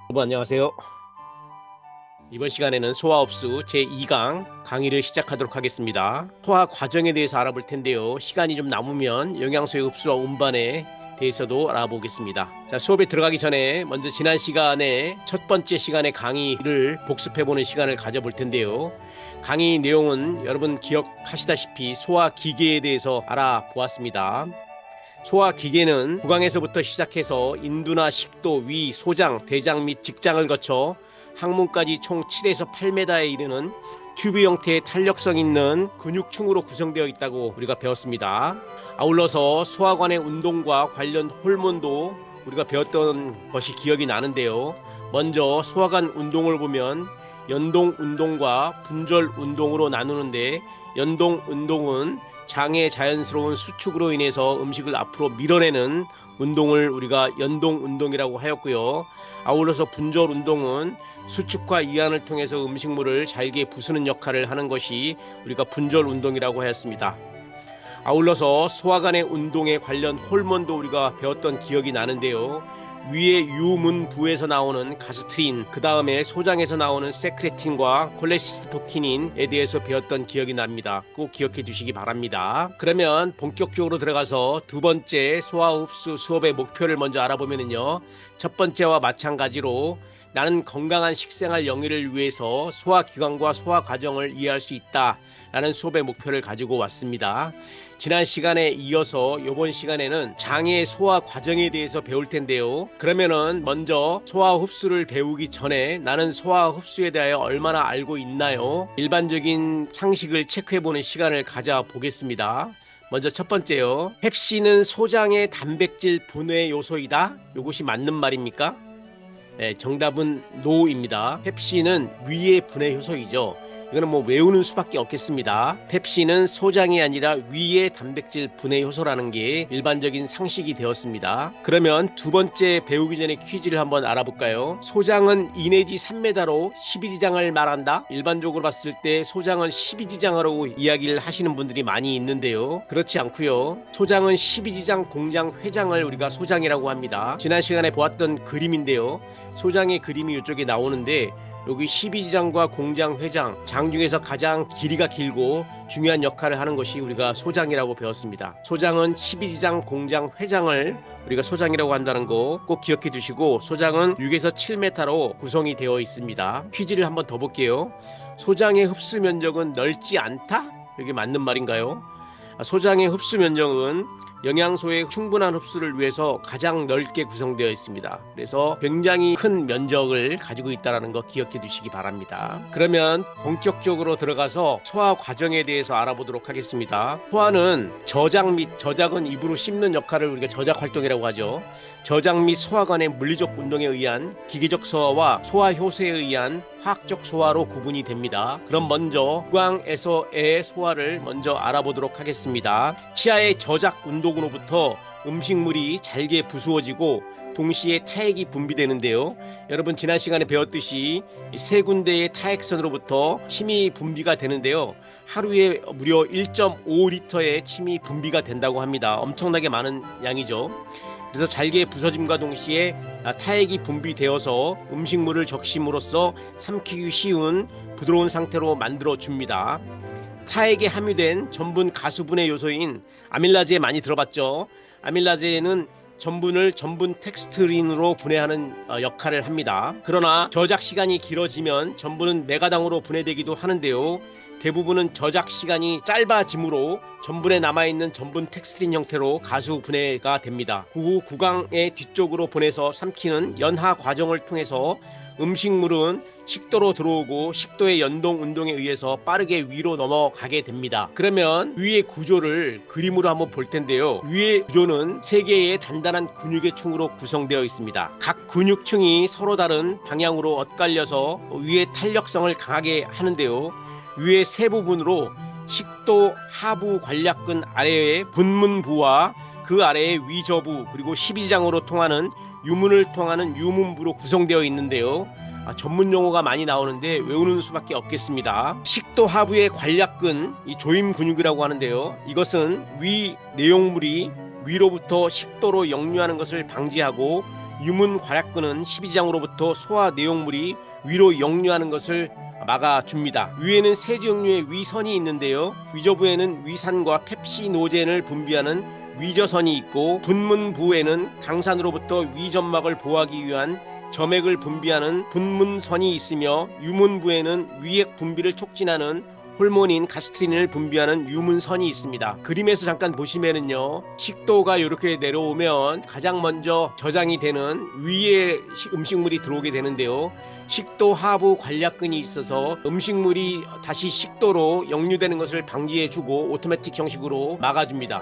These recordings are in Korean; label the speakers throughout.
Speaker 1: 여러분 안녕하세요. 이번 시간에는 소화흡수 제2강 강의를 시작하도록 하겠습니다. 소화 과정에 대해서 알아볼 텐데요. 시간이 좀 남으면 영양소의 흡수와 운반에 대해서도 알아보겠습니다. 자, 수업에 들어가기 전에 먼저 지난 시간에 첫 번째 시간의 강의를 복습해보는 시간을 가져볼 텐데요. 강의 내용은 여러분 기억하시다시피 소화기계에 대해서 알아보았습니다. 소화기계는 구강에서부터 시작해서 인두나 식도, 위, 소장, 대장 및 직장을 거쳐 항문까지 총 7에서 8m에 이르는 튜브 형태의 탄력성 있는 근육층으로 구성되어 있다고 우리가 배웠습니다. 아울러서 소화관의 운동과 관련 호르몬도 우리가 배웠던 것이 기억이 나는데요. 먼저 소화관 운동을 보면 연동 운동과 분절 운동으로 나누는데, 연동 운동은 장의 자연스러운 수축으로 인해서 음식을 앞으로 밀어내는 운동을 우리가 연동 운동이라고 하였고요. 아울러서 분절 운동은 수축과 이완을 통해서 음식물을 잘게 부수는 역할을 하는 것이 우리가 분절 운동이라고 하였습니다. 아울러서 소화관의 운동에 관련 호르몬도 우리가 배웠던 기억이 나는데요. 위에 유문부에서 나오는 가스트린, 그 다음에 소장에서 나오는 세크레틴과 콜레시스토키닌에 대해서 배웠던 기억이 납니다. 꼭 기억해 두시기 바랍니다. 그러면 본격적으로 들어가서 두 번째 소화흡수 수업의 목표를 먼저 알아보면요. 첫 번째와 마찬가지로 나는 건강한 식생활 영위를 위해서 소화기관과 소화 과정을 이해할 수 있다라는 수업의 목표를 가지고 왔습니다. 지난 시간에 이어서 이번 시간에는 장의 소화 과정에 대해서 배울 텐데요. 그러면은 먼저 소화 흡수를 배우기 전에 나는 소화 흡수에 대하여 얼마나 알고 있나요? 일반적인 상식을 체크해보는 시간을 가져보겠습니다. 먼저 첫 번째요. 펩신은 소장의 단백질 분해 요소이다. 이것이 맞는 말입니까? 네, 정답은 노입니다. 펩신은 위의 분해 효소이죠. 이거는 뭐 외우는 수밖에 없겠습니다. 펩신은 소장이 아니라 위의 단백질 분해 효소라는 게 일반적인 상식이 되었습니다. 그러면 두 번째 배우기 전에 퀴즈를 한번 알아볼까요? 소장은 2 내지 3m로 12지장을 말한다. 일반적으로 봤을 때 소장은 12지장으로 이야기를 하시는 분들이 많이 있는데요. 그렇지 않고요. 소장은 12지장 공장 회장을 우리가 소장이라고 합니다. 지난 시간에 보았던 그림인데요. 소장의 그림이 이쪽에 나오는데, 여기 12지장과 공장 회장, 장 중에서 가장 길이가 길고 중요한 역할을 하는 것이 우리가 소장이라고 배웠습니다. 소장은 12지장 공장 회장을 우리가 소장이라고 한다는 거 꼭 기억해 두시고, 소장은 6에서 7m로 구성이 되어 있습니다. 퀴즈를 한번 더 볼게요. 소장의 흡수 면적은 넓지 않다? 이게 맞는 말인가요? 소장의 흡수 면적은 영양소의 충분한 흡수를 위해서 가장 넓게 구성되어 있습니다. 그래서 굉장히 큰 면적을 가지고 있다는 거 기억해 두시기 바랍니다. 그러면 본격적으로 들어가서 소화 과정에 대해서 알아보도록 하겠습니다. 소화는 저장 및 저작은 입으로 씹는 역할을 우리가 저작 활동이라고 하죠. 저장 및 소화관의 물리적 운동에 의한 기계적 소화와 소화 효소에 의한 화학적 소화로 구분이 됩니다. 그럼 먼저 구강에서의 소화를 먼저 알아보도록 하겠습니다. 치아의 저작 운동으로부터 음식물이 잘게 부수어지고 동시에 타액이 분비되는데요. 여러분 지난 시간에 배웠듯이 세 군데의 타액선으로부터 침이 분비가 되는데요. 하루에 무려 1.5리터의 침이 분비가 된다고 합니다. 엄청나게 많은 양이죠. 그래서 잘게 부서짐과 동시에 타액이 분비되어서 음식물을 적심으로써 삼키기 쉬운 부드러운 상태로 만들어줍니다. 타액에 함유된 전분 가수분해 요소인 아밀라제 많이 들어봤죠? 아밀라제는 전분을 전분 텍스트린으로 분해하는 역할을 합니다. 그러나 저작 시간이 길어지면 전분은 메가당으로 분해되기도 하는데요. 대부분은 저작 시간이 짧아지므로 전분에 남아있는 전분 텍스트린 형태로 가수 분해가 됩니다. 그 후 구강의 뒤쪽으로 보내서 삼키는 연하 과정을 통해서 음식물은 식도로 들어오고 식도의 연동 운동에 의해서 빠르게 위로 넘어가게 됩니다. 그러면 위의 구조를 그림으로 한번 볼 텐데요. 위의 구조는 3개의 단단한 근육의 층으로 구성되어 있습니다. 각 근육층이 서로 다른 방향으로 엇갈려서 위의 탄력성을 강하게 하는데요. 위의 세 부분으로 식도 하부 관략근 아래의 분문부와 그 아래의 위저부, 그리고 12지장으로 통하는 유문을 통하는 유문부로 구성되어 있는데요. 전문 용어가 많이 나오는데 외우는 수밖에 없겠습니다. 식도 하부의 관략근, 이 조임 근육이라고 하는데요. 이것은 위 내용물이 위로부터 식도로 역류하는 것을 방지하고 유문괄약근은 십이지장으로부터 소화 내용물이 위로 역류하는 것을 막아줍니다. 위에는 세 종류의 위선이 있는데요. 위저부에는 위산과 펩시노젠을 분비하는 위저선이 있고, 분문부에는 강산으로부터 위점막을 보호하기 위한 점액을 분비하는 분문선이 있으며, 유문부에는 위액 분비를 촉진하는 호르몬인 가스트린을 분비하는 유문선이 있습니다. 그림에서 잠깐 보시면은요, 식도가 이렇게 내려오면 가장 먼저 저장이 되는 위에 음식물이 들어오게 되는데요. 식도 하부 관략근이 있어서 음식물이 다시 식도로 역류되는 것을 방지해주고 오토매틱 형식으로 막아줍니다.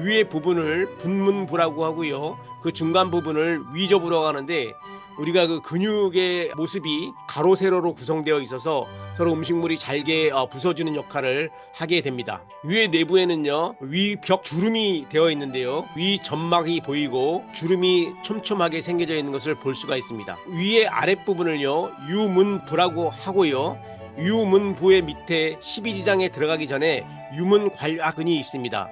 Speaker 1: 위의 부분을 분문부라고 하고요. 그 중간 부분을 위저부라고 하는데, 우리가 그 근육의 모습이 가로 세로로 구성되어 있어서 서로 음식물이 잘게 부숴주는 역할을 하게 됩니다. 위의 내부에는요, 위벽 주름이 되어 있는데요, 위 점막이 보이고 주름이 촘촘하게 생겨져 있는 것을 볼 수가 있습니다. 위의 아랫부분을요, 유문부라고 하고요, 유문부의 밑에 십이지장에 들어가기 전에 유문괄약근이 있습니다.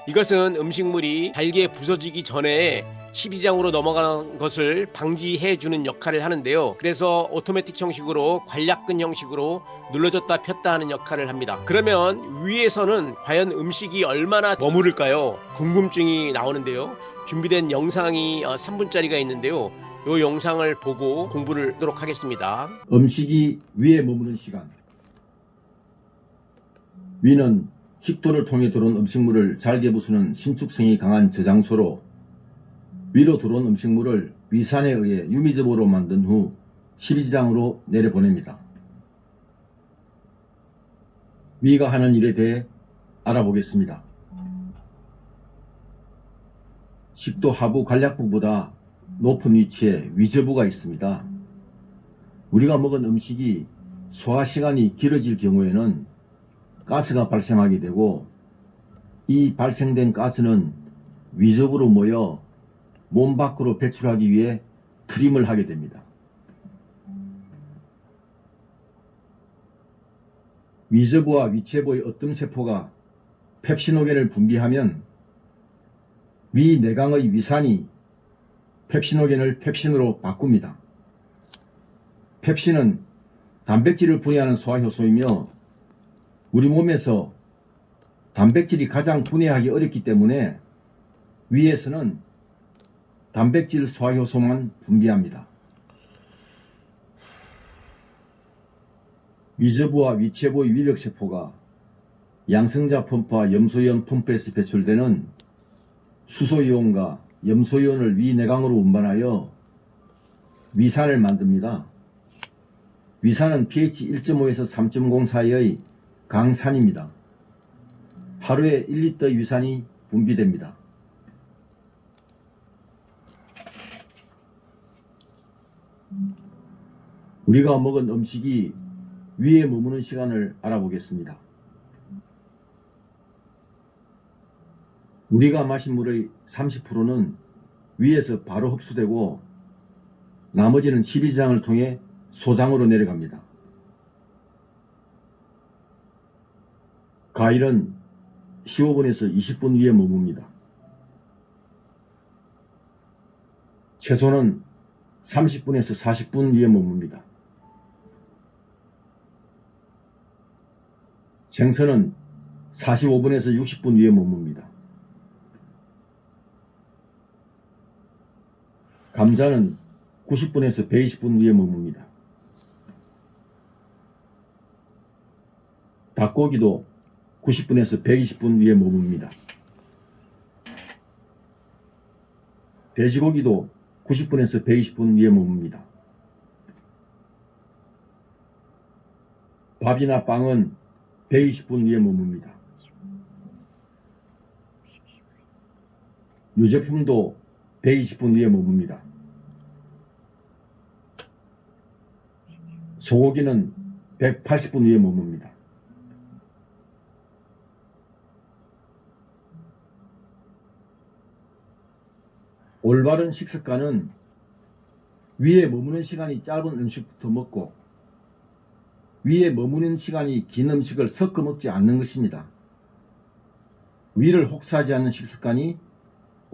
Speaker 1: 이것은 음식물이 잘게 부서지기 전에 십이지장으로 넘어가는 것을 방지해주는 역할을 하는데요. 그래서 오토매틱 형식으로 관략근 형식으로 눌러줬다 폈다 하는 역할을 합니다. 그러면 위에서는 과연 음식이 얼마나 머무를까요? 궁금증이 나오는데요. 준비된 영상이 3분짜리가 있는데요. 이 영상을 보고 공부를 하도록 하겠습니다.
Speaker 2: 음식이 위에 머무는 시간. 위는 식도를 통해 들어온 음식물을 잘게 부수는 신축성이 강한 저장소로, 위로 들어온 음식물을 위산에 의해 유미접으로 만든 후 십이지장으로 내려보냅니다. 위가 하는 일에 대해 알아보겠습니다. 식도 하부 관략부보다 높은 위치에 위저부가 있습니다. 우리가 먹은 음식이 소화시간이 길어질 경우에는 가스가 발생하게 되고, 이 발생된 가스는 위저부로 모여 몸 밖으로 배출하기 위해 트림을 하게 됩니다. 위저부와 위체부의 어떤 세포가 펩시노겐을 분비하면 위 내강의 위산이 펩시노겐을 펩신으로 바꿉니다. 펩신은 단백질을 분해하는 소화효소이며 우리 몸에서 단백질이 가장 분해하기 어렵기 때문에 위에서는 단백질 소화효소만 분비합니다. 위저부와 위체부의 위벽세포가 양성자 펌프와 염소이온 펌프에서 배출되는 수소이온과 염소이온을 위내강으로 운반하여 위산을 만듭니다. 위산은 pH 1.5에서 3.0 사이의 강산입니다. 하루에 1리터의 위산이 분비됩니다. 우리가 먹은 음식이 위에 머무는 시간을 알아보겠습니다. 우리가 마신 물의 30%는 위에서 바로 흡수되고 나머지는 십이지장을 통해 소장으로 내려갑니다. 과일은 15분에서 20분 위에 머뭅니다. 채소는 30분에서 40분 위에 머뭅니다. 생선은 45분에서 60분 위에 머뭅니다. 감자는 90분에서 120분 위에 머뭅니다. 닭고기도 90분에서 120분 위에 머뭅니다. 돼지고기도 90분에서 120분 위에 머뭅니다. 밥이나 빵은 120분 위에 머뭅니다. 유제품도 120분 위에 머뭅니다. 소고기는 180분 위에 머뭅니다. 올바른 식습관은 위에 머무는 시간이 짧은 음식부터 먹고 위에 머무는 시간이 긴 음식을 섞어 먹지 않는 것입니다. 위를 혹사하지 않는 식습관이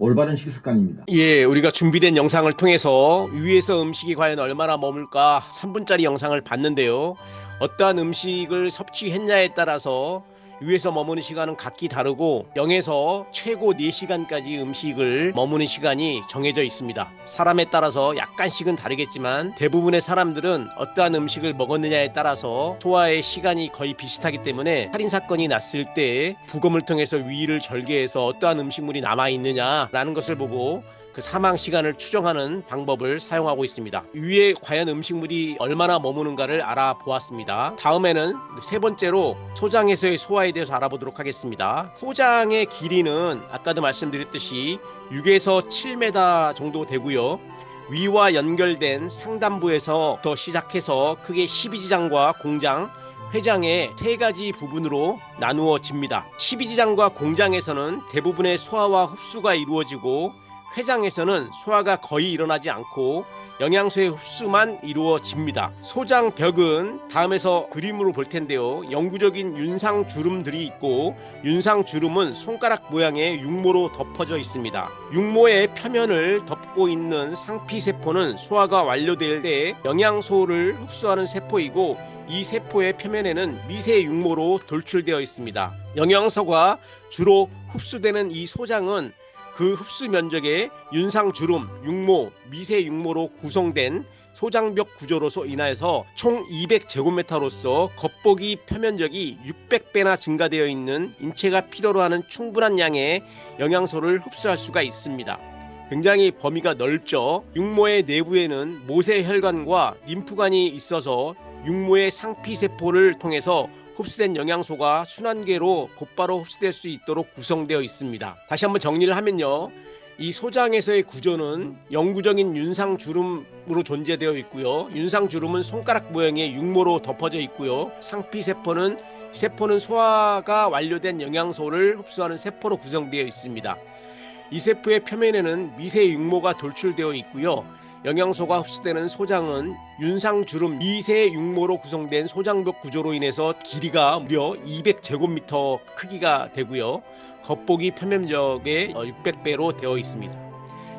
Speaker 2: 올바른 식습관입니다.
Speaker 1: 예, 우리가 준비된 영상을 통해서 위에서 음식이 과연 얼마나 머물까 3분짜리 영상을 봤는데요. 어떠한 음식을 섭취했냐에 따라서 위에서 머무는 시간은 각기 다르고 0에서 최고 4시간까지 음식을 머무는 시간이 정해져 있습니다. 사람에 따라서 약간씩은 다르겠지만 대부분의 사람들은 어떠한 음식을 먹었느냐에 따라서 소화의 시간이 거의 비슷하기 때문에 살인사건이 났을 때 부검을 통해서 위를 절개해서 어떠한 음식물이 남아있느냐라는 것을 보고 그 사망 시간을 추정하는 방법을 사용하고 있습니다. 위에 과연 음식물이 얼마나 머무는가를 알아보았습니다. 다음에는 세 번째로 소장에서의 소화에 대해서 알아보도록 하겠습니다. 소장의 길이는 아까도 말씀드렸듯이 6에서 7m 정도 되고요. 위와 연결된 상단부에서부터 시작해서 크게 12지장과 공장, 회장의 세 가지 부분으로 나누어집니다. 12지장과 공장에서는 대부분의 소화와 흡수가 이루어지고 회장에서는 소화가 거의 일어나지 않고 영양소의 흡수만 이루어집니다. 소장벽은 다음에서 그림으로 볼 텐데요. 영구적인 윤상주름들이 있고 윤상주름은 손가락 모양의 육모로 덮어져 있습니다. 육모의 표면을 덮고 있는 상피세포는 소화가 완료될 때 영양소를 흡수하는 세포이고 이 세포의 표면에는 미세 육모로 돌출되어 있습니다. 영양소가 주로 흡수되는 이 소장은 그 흡수 면적의 윤상주름, 육모, 미세 육모로 구성된 소장벽 구조로서 인하여서 총 200제곱미터로서 겉보기 표면적이 600배나 증가되어 있는 인체가 필요로 하는 충분한 양의 영양소를 흡수할 수가 있습니다. 굉장히 범위가 넓죠. 육모의 내부에는 모세혈관과 림프관이 있어서 육모의 상피세포를 통해서 흡수된 영양소가 순환계로 곧바로 흡수될 수 있도록 구성되어 있습니다. 다시 한번 정리를 하면요. 이 소장에서의 구조는 영구적인 윤상주름으로 존재되어 있고요. 윤상주름은 손가락 모양의 육모로 덮어져 있고요. 상피세포는 소화가 완료된 영양소를 흡수하는 세포로 구성되어 있습니다. 이 세포의 표면에는 미세 육모가 돌출되어 있고요. 영양소가 흡수되는 소장은 윤상주름 미세 육모로 구성된 소장벽 구조로 인해서 길이가 무려 200제곱미터 크기가 되고요. 겉보기 표면적의 600배로 되어 있습니다.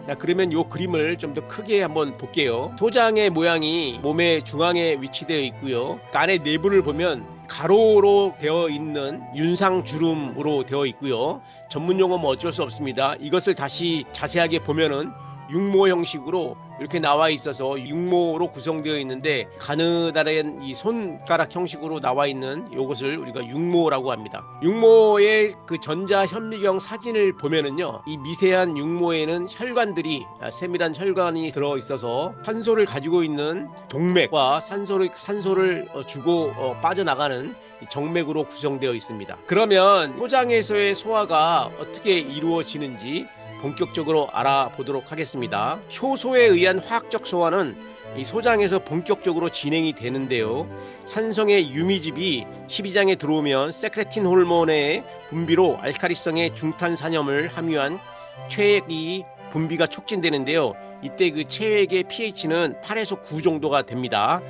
Speaker 1: 자, 그러면 이 그림을 좀 더 크게 한번 볼게요. 소장의 모양이 몸의 중앙에 위치되어 있고요. 안에 내부를 보면 가로로 되어 있는 윤상주름으로 되어 있고요. 전문 용어 뭐 어쩔 수 없습니다. 이것을 다시 자세하게 보면은 육모 형식으로 이렇게 나와 있어서 육모로 구성되어 있는데 가느다란 이 손가락 형식으로 나와 있는 이것을 우리가 육모라고 합니다. 육모의 그 전자 현미경 사진을 보면은요, 이 미세한 육모에는 혈관들이 세밀한 혈관이 들어 있어서 산소를 가지고 있는 동맥과 산소를 주고 빠져나가는 정맥으로 구성되어 있습니다. 그러면 소장에서의 소화가 어떻게 이루어지는지 본격적으로 알아보도록 하겠습니다. 효소에 의한 화학적 소화는 이 소장에서 본격적으로 진행이 되는데요. 산성의 유미즙이 12장에 들어오면 세크레틴 호르몬의 분비로 알카리성의 중탄산염을 함유한 체액이 분비가 촉진되는데요. 이때 그 체액의 pH는 8에서 9 정도가 됩니다.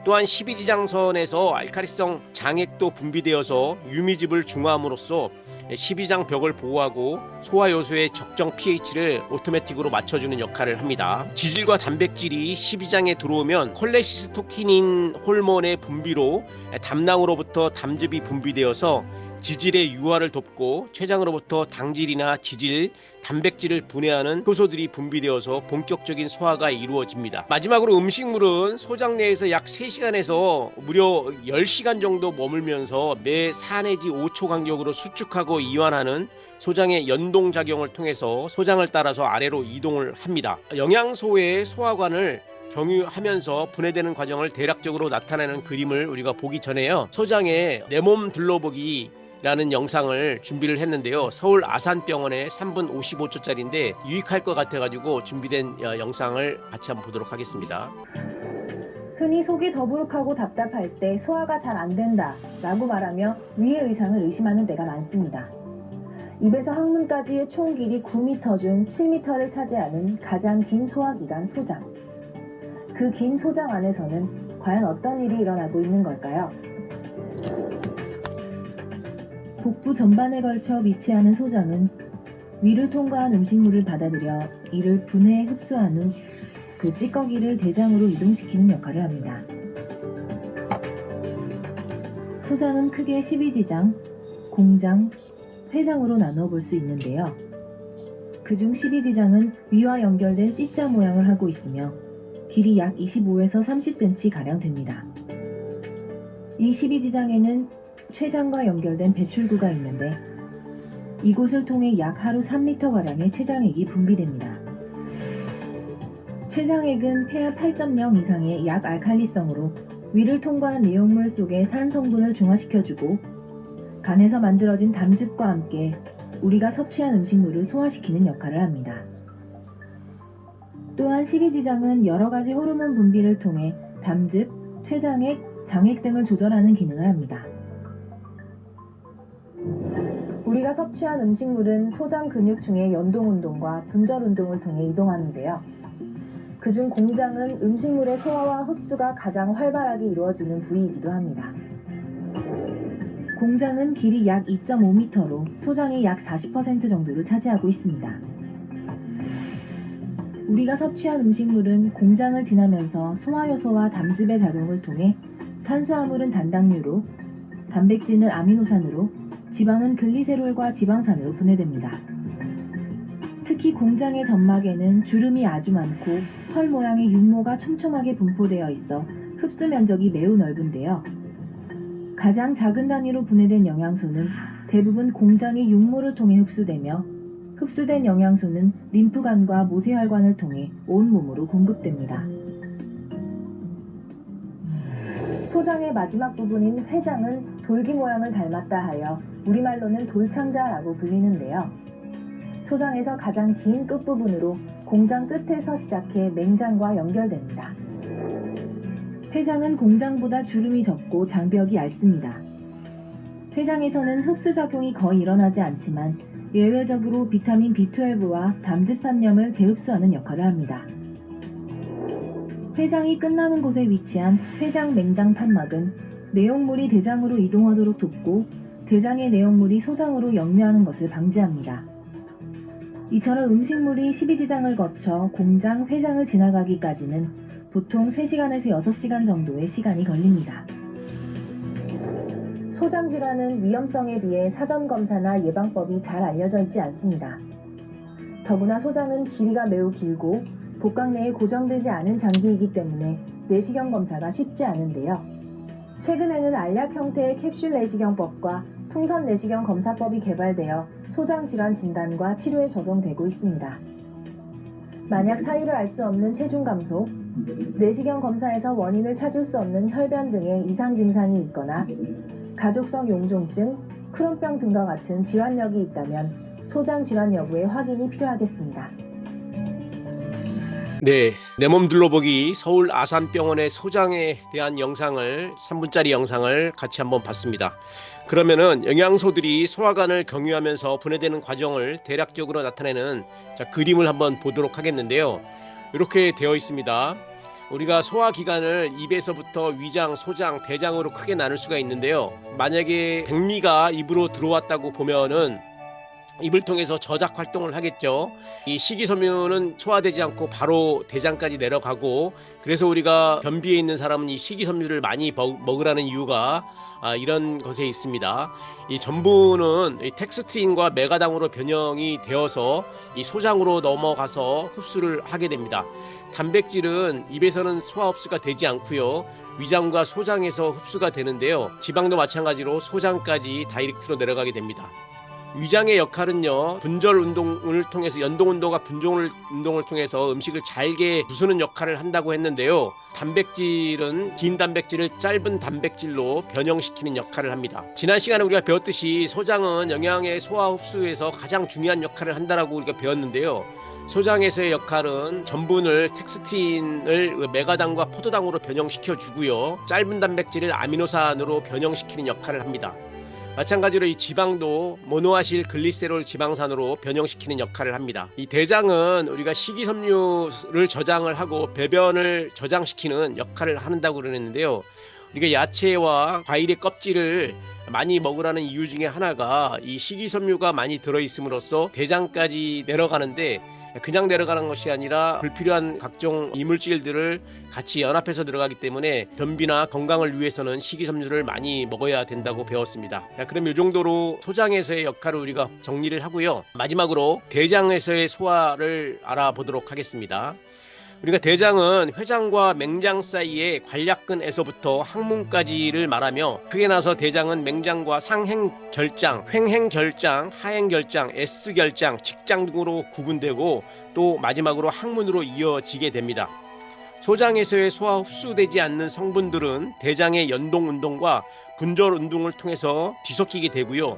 Speaker 1: 또한 12지장선에서 알카리성 장액도 분비되어서 유미즙을 중화함으로써 12장 벽을 보호하고 소화요소의 적정 pH를 오토매틱으로 맞춰주는 역할을 합니다. 지질과 단백질이 12장에 들어오면 콜레시스토키닌 호르몬의 분비로 담낭으로부터 담즙이 분비되어서 지질의 유화를 돕고 췌장으로부터 당질이나 지질, 단백질을 분해하는 효소들이 분비되어서 본격적인 소화가 이루어집니다. 마지막으로 음식물은 소장 내에서 약 3시간에서 무려 10시간 정도 머물면서 매 4 내지 5초 간격으로 수축하고 이완하는 소장의 연동작용을 통해서 소장을 따라서 아래로 이동을 합니다. 영양소의 소화관을 경유하면서 분해되는 과정을 대략적으로 나타내는 그림을 우리가 보기 전에요. 소장의 내 몸 둘러보기 라는 영상을 준비를 했는데요. 서울 아산병원의 3분 55초짜리인데 유익할 것 같아가지고 준비된 영상을 같이 한번 보도록 하겠습니다.
Speaker 3: 흔히 속이 더부룩하고 답답할 때 소화가 잘 안 된다 라고 말하며 위의 의상을 의심하는 때가 많습니다. 입에서 항문까지의 총 길이 9m 중 7m를 차지하는 가장 긴 소화기관 소장. 그 긴 소장 안에서는 과연 어떤 일이 일어나고 있는 걸까요? 복부 전반에 걸쳐 위치하는 소장은 위를 통과한 음식물을 받아들여 이를 분해 흡수한 후 그 찌꺼기를 대장으로 이동시키는 역할을 합니다. 소장은 크게 12지장, 공장, 회장으로 나누어 볼 수 있는데요. 그중 12지장은 위와 연결된 C자 모양을 하고 있으며 길이 약 25에서 30cm 가량 됩니다. 이 12지장에는 췌장과 연결된 배출구가 있는데 이곳을 통해 약 하루 3리터가량의 췌장액이 분비됩니다. 췌장액은 pH 8.0 이상의 약 알칼리성으로 위를 통과한 내용물 속의 산 성분을 중화시켜주고 간에서 만들어진 담즙과 함께 우리가 섭취한 음식물을 소화시키는 역할을 합니다. 또한 12지장은 여러가지 호르몬 분비를 통해 담즙, 췌장액, 장액 등을 조절하는 기능을 합니다. 우리가 섭취한 음식물은 소장 근육층의 연동운동과 분절운동을 통해 이동하는데요. 그중 공장은 음식물의 소화와 흡수가 가장 활발하게 이루어지는 부위이기도 합니다. 공장은 길이 약 2.5m로 소장의 약 40% 정도를 차지하고 있습니다. 우리가 섭취한 음식물은 공장을 지나면서 소화효소와 담즙의 작용을 통해 탄수화물은 단당류로, 단백질은 아미노산으로, 지방은 글리세롤과 지방산으로 분해됩니다. 특히 공장의 점막에는 주름이 아주 많고 펄 모양의 육모가 촘촘하게 분포되어 있어 흡수 면적이 매우 넓은데요. 가장 작은 단위로 분해된 영양소는 대부분 공장의 육모를 통해 흡수되며 흡수된 영양소는 림프관과 모세혈관을 통해 온몸으로 공급됩니다. 소장의 마지막 부분인 회장은 돌기 모양을 닮았다 하여 우리말로는 돌창자라고 불리는데요. 소장에서 가장 긴 끝부분으로 공장 끝에서 시작해 맹장과 연결됩니다. 회장은 공장보다 주름이 적고 장벽이 얇습니다. 회장에서는 흡수작용이 거의 일어나지 않지만 예외적으로 비타민 B12와 담즙산염을 재흡수하는 역할을 합니다. 회장이 끝나는 곳에 위치한 회장 맹장 판막은 내용물이 대장으로 이동하도록 돕고 대장의 내용물이 소장으로 역류하는 것을 방지합니다. 이처럼 음식물이 12지장을 거쳐 공장, 회장을 지나가기까지는 보통 3시간에서 6시간 정도의 시간이 걸립니다. 소장 질환은 위험성에 비해 사전 검사나 예방법이 잘 알려져 있지 않습니다. 더구나 소장은 길이가 매우 길고 복강 내에 고정되지 않은 장기이기 때문에 내시경 검사가 쉽지 않은데요. 최근에는 알약 형태의 캡슐 내시경법과 풍선 내시경 검사법이 개발되어 소장 질환 진단과 치료에 적용되고 있습니다. 만약 사유를 알 수 없는 체중 감소, 내시경 검사에서 원인을 찾을 수 없는 혈변 등의 이상 증상이 있거나 가족성 용종증, 크론병 등과 같은 질환력이 있다면 소장 질환 여부의 확인이 필요하겠습니다.
Speaker 1: 네, 내 몸 둘러보기 서울 아산병원의 소장에 대한 영상을 3분짜리 영상을 같이 한번 봤습니다. 그러면은 영양소들이 소화관을 경유하면서 분해되는 과정을 대략적으로 나타내는 그림을 한번 보도록 하겠는데요. 이렇게 되어 있습니다. 우리가 소화기관을 입에서부터 위장, 소장, 대장으로 크게 나눌 수가 있는데요. 만약에 백미가 입으로 들어왔다고 보면은 입을 통해서 저작 활동을 하겠죠. 이 식이섬유는 소화되지 않고 바로 대장까지 내려가고, 그래서 우리가 변비에 있는 사람은 이 식이섬유를 많이 먹으라는 이유가 이런 것에 있습니다. 이 전분은 이 텍스트린과 메가당으로 변형이 되어서 이 소장으로 넘어가서 흡수를 하게 됩니다. 단백질은 입에서는 소화 흡수가 되지 않고요, 위장과 소장에서 흡수가 되는데요. 지방도 마찬가지로 소장까지 다이렉트로 내려가게 됩니다. 위장의 역할은요, 분절 운동을 통해서 연동 운동과 분절 운동을 통해서 음식을 잘게 부수는 역할을 한다고 했는데요. 단백질은 긴 단백질을 짧은 단백질로 변형시키는 역할을 합니다. 지난 시간에 우리가 배웠듯이 소장은 영양의 소화 흡수에서 가장 중요한 역할을 한다라고 우리가 배웠는데요. 소장에서의 역할은 전분을 텍스틴을 메가당과 포도당으로 변형시켜 주고요, 짧은 단백질을 아미노산으로 변형시키는 역할을 합니다. 마찬가지로 이 지방도 모노아실 글리세롤 지방산으로 변형시키는 역할을 합니다. 이 대장은 우리가 식이섬유를 저장을 하고 배변을 저장시키는 역할을 한다고 그러는데요. 우리가 야채와 과일의 껍질을 많이 먹으라는 이유 중에 하나가 이 식이섬유가 많이 들어있음으로써 대장까지 내려가는데, 그냥 내려가는 것이 아니라 불필요한 각종 이물질들을 같이 연합해서 들어가기 때문에 변비나 건강을 위해서는 식이섬유를 많이 먹어야 된다고 배웠습니다. 그럼 이 정도로 소장에서의 역할을 우리가 정리를 하고요. 마지막으로 대장에서의 소화를 알아보도록 하겠습니다. 우리가 대장은 회장과 맹장 사이의 관략근에서부터 항문까지를 말하며, 크게 나서 대장은 맹장과 상행결장, 횡행결장, 하행결장, S결장, 직장 등으로 구분되고 또 마지막으로 항문으로 이어지게 됩니다. 소장에서의 소화 흡수되지 않는 성분들은 대장의 연동 운동과 분절 운동을 통해서 뒤섞이게 되고요.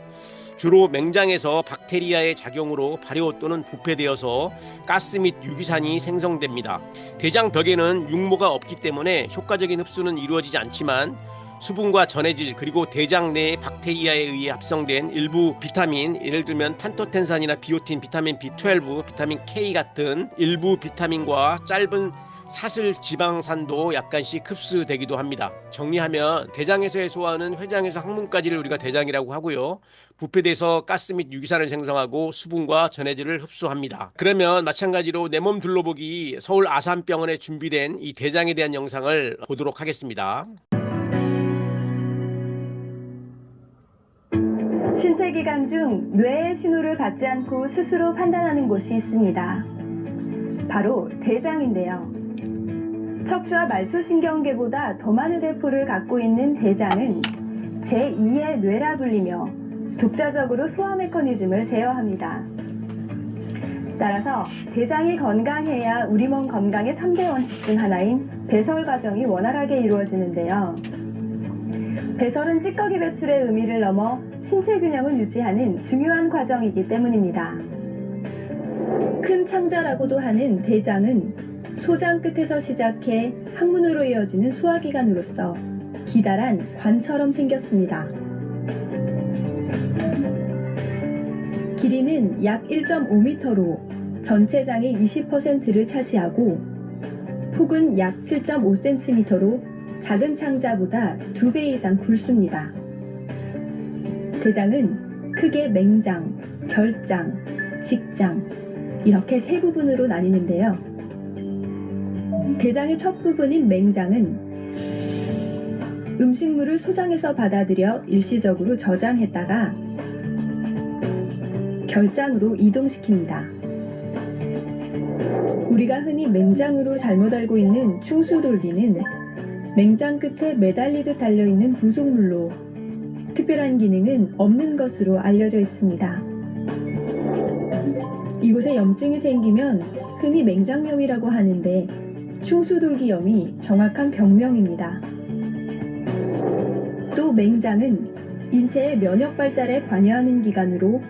Speaker 1: 주로 맹장에서 박테리아의 작용으로 발효 또는 부패되어서 가스 및 유기산이 생성됩니다. 대장벽에는 육모가 없기 때문에 효과적인 흡수는 이루어지지 않지만 수분과 전해질, 그리고 대장 내의 박테리아에 의해 합성된 일부 비타민, 예를 들면 판토텐산이나 비오틴, 비타민 B12, 비타민 K 같은 일부 비타민과 짧은 사슬 지방산도 약간씩 흡수되기도 합니다. 정리하면 대장에서의 소화는 회장에서 항문까지를 우리가 대장이라고 하고요. 부패돼서 가스 및 유기산을 생성하고 수분과 전해질을 흡수합니다. 그러면 마찬가지로 내 몸 둘러보기 서울 아산병원에 준비된 이 대장에 대한 영상을 보도록 하겠습니다.
Speaker 3: 신체 기관 중 뇌의 신호를 받지 않고 스스로 판단하는 곳이 있습니다. 바로 대장인데요. 척추와 말초신경계보다 더 많은 세포를 갖고 있는 대장은 제2의 뇌라 불리며 독자적으로 소화 메커니즘을 제어합니다. 따라서 대장이 건강해야 우리 몸 건강의 3대 원칙 중 하나인 배설 과정이 원활하게 이루어지는데요. 배설은 찌꺼기 배출의 의미를 넘어 신체 균형을 유지하는 중요한 과정이기 때문입니다. 큰 창자라고도 하는 대장은 소장 끝에서 시작해 항문으로 이어지는 소화기관으로서 기다란 관처럼 생겼습니다. 길이는 약 1.5m로 전체 장의 20%를 차지하고 폭은 약 7.5cm로 작은 창자보다 2배 이상 굵습니다. 대장은 크게 맹장, 결장, 직장 이렇게 세 부분으로 나뉘는데요. 대장의 첫 부분인 맹장은 음식물을 소장에서 받아들여 일시적으로 저장했다가 결장으로 이동시킵니다. 우리가 흔히 맹장으로 잘못 알고 있는 충수돌기는 맹장 끝에 매달리듯 달려있는 부속물로 특별한 기능은 없는 것으로 알려져 있습니다. 이곳에 염증이 생기면 흔히 맹장염이라고 하는데 충수돌기염이 정확한 병명입니다. 또 맹장은 인체의 면역 발달에 관여하는 기관으로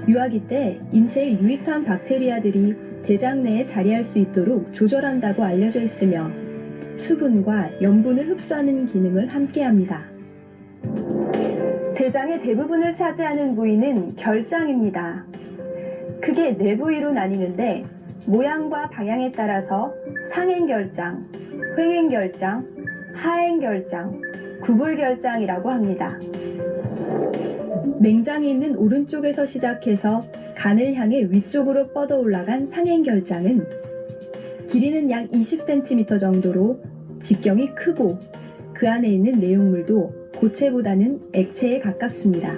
Speaker 3: 유아기 때 인체에 유익한 박테리아들이 대장 내에 자리할 수 있도록 조절한다고 알려져 있으며 수분과 염분을 흡수하는 기능을 함께합니다. 대장의 대부분을 차지하는 부위는 결장입니다. 크게 4부위로 나뉘는데 모양과 방향에 따라서 상행결장, 횡행결장, 하행결장, 구불결장이라고 합니다. 맹장이 있는 오른쪽에서 시작해서 간을 향해 위쪽으로 뻗어 올라간 상행결장은 길이는 약 20cm 정도로 직경이 크고 그 안에 있는 내용물도 고체보다는 액체에 가깝습니다.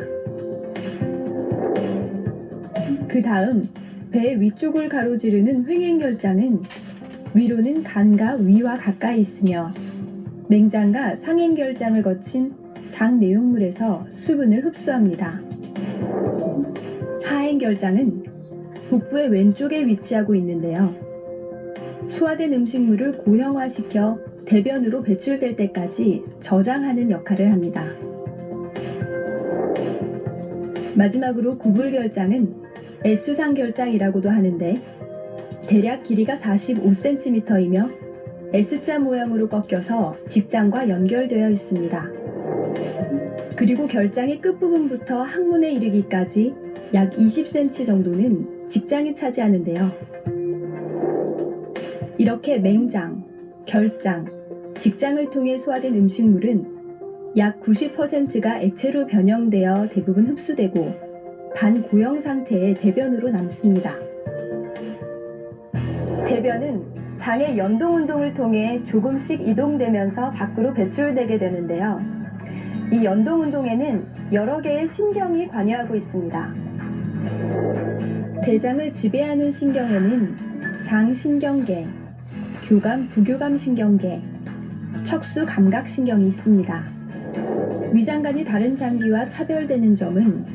Speaker 3: 그 다음 배 위쪽을 가로지르는 횡행결장은 위로는 간과 위와 가까이 있으며 맹장과 상행결장을 거친 장 내용물에서 수분을 흡수합니다. 하행결장은 복부의 왼쪽에 위치하고 있는데요. 소화된 음식물을 고형화시켜 대변으로 배출될 때까지 저장하는 역할을 합니다. 마지막으로 구불결장은 S상결장이라고도 하는데 대략 길이가 45cm이며 S자 모양으로 꺾여서 직장과 연결되어 있습니다. 그리고 결장의 끝부분부터 항문에 이르기까지 약 20cm 정도는 직장이 차지하는데요. 이렇게 맹장, 결장,
Speaker 4: 직장을 통해 소화된 음식물은 약 90%가 액체로 변형되어 대부분 흡수되고 반고형 상태의 대변으로 남습니다.
Speaker 3: 대변은 장의 연동 운동을 통해 조금씩 이동되면서 밖으로 배출되게 되는데요. 이 연동 운동에는 여러 개의 신경이 관여하고 있습니다.
Speaker 4: 대장을 지배하는 신경에는 장신경계, 교감, 부교감 신경계, 척수 감각 신경이 있습니다. 위장관이 다른 장기와 차별되는 점은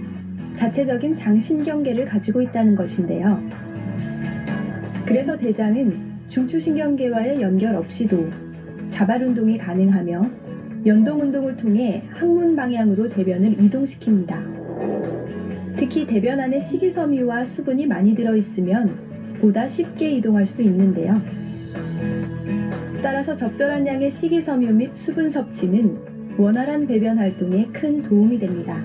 Speaker 4: 자체적인 장신경계를 가지고 있다는 것인데요. 그래서 대장은 중추신경계와의 연결 없이도 자발 운동이 가능하며 연동 운동을 통해 항문 방향으로 대변을 이동시킵니다. 특히 대변 안에 식이섬유와 수분이 많이 들어있으면 보다 쉽게 이동할 수 있는데요. 따라서 적절한 양의 식이섬유 및 수분 섭취는 원활한 배변 활동에 큰 도움이 됩니다.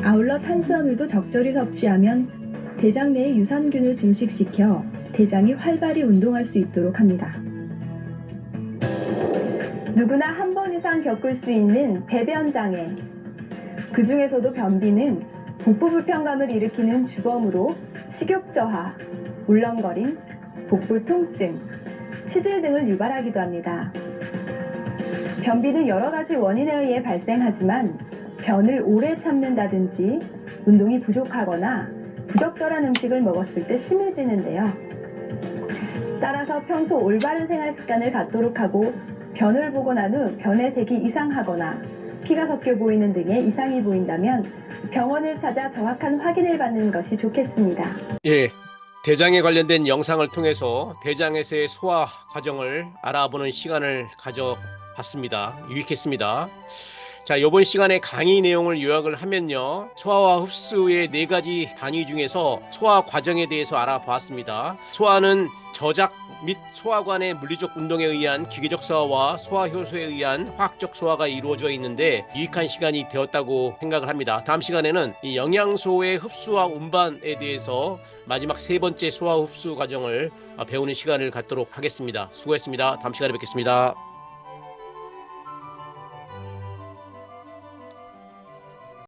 Speaker 4: 아울러 탄수화물도 적절히 섭취하면 대장 내의 유산균을 증식시켜 대장이 활발히 운동할 수 있도록 합니다.
Speaker 3: 누구나 한 번 이상 겪을 수 있는 배변 장애. 그 중에서도 변비는 복부 불편감을 일으키는 주범으로 식욕 저하, 울렁거림, 복부 통증, 치질 등을 유발하기도 합니다. 변비는 여러 가지 원인에 의해 발생하지만 변을 오래 참는다든지 운동이 부족하거나 부적절한 음식을 먹었을 때 심해지는데요. 따라서 평소 올바른 생활 습관을 갖도록 하고 변을 보고 난 후 변의 색이 이상하거나 피가 섞여 보이는 등의 이상이 보인다면 병원을 찾아 정확한 확인을 받는 것이 좋겠습니다.
Speaker 1: 예, 대장에 관련된 영상을 통해서 대장에서의 소화 과정을 알아보는 시간을 가져봤습니다. 유익했습니다. 자, 이번 시간에 강의 내용을 요약을 하면요. 소화와 흡수의 4가지 단위 중에서 소화 과정에 대해서 알아보았습니다. 소화는 저작 및 소화관의 물리적 운동에 의한 기계적 소화와 소화 효소에 의한 화학적 소화가 이루어져 있는데 유익한 시간이 되었다고 생각을 합니다. 다음 시간에는 이 영양소의 흡수와 운반에 대해서 마지막 3번째 소화 흡수 과정을 배우는 시간을 갖도록 하겠습니다. 수고했습니다. 다음 시간에 뵙겠습니다.